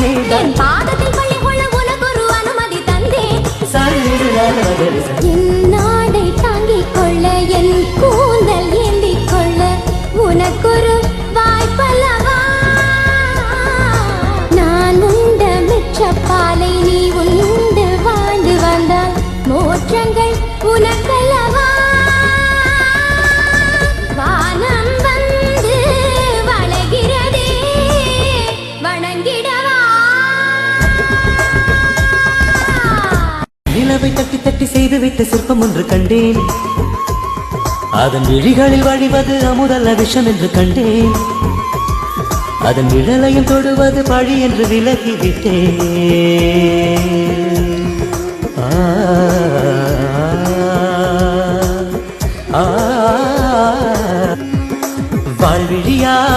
என் பாதத்தில் பள்ளி கொள்ள உனக்கொரு அனுமதி தந்தேன். என் நாடை தாங்கிக் கொள்ள என் கூந்தல் ஏந்திக் கொள்ள உனக்கொரு வாய்ப்பல்லவா. நான் உண்ட மிச்சப்பாலை நீ உண்டு வாழ்ந்து வந்தால் மோற்றங்கள் உனக்கல்லவா. வானம் வந்து வளைகிறதே வணங்கிடவா. நிலவை தட்டி தட்டி செய்து வைத்த சிற்பம் ஒன்று கண்டேன். அதன் விழிகளில் வழிவது அமுதல்ல விஷம் என்று கண்டேன். அதன் நிழலையும் தொடுவது பழி என்று விலகிவிட்டேன். வாழ்விழியா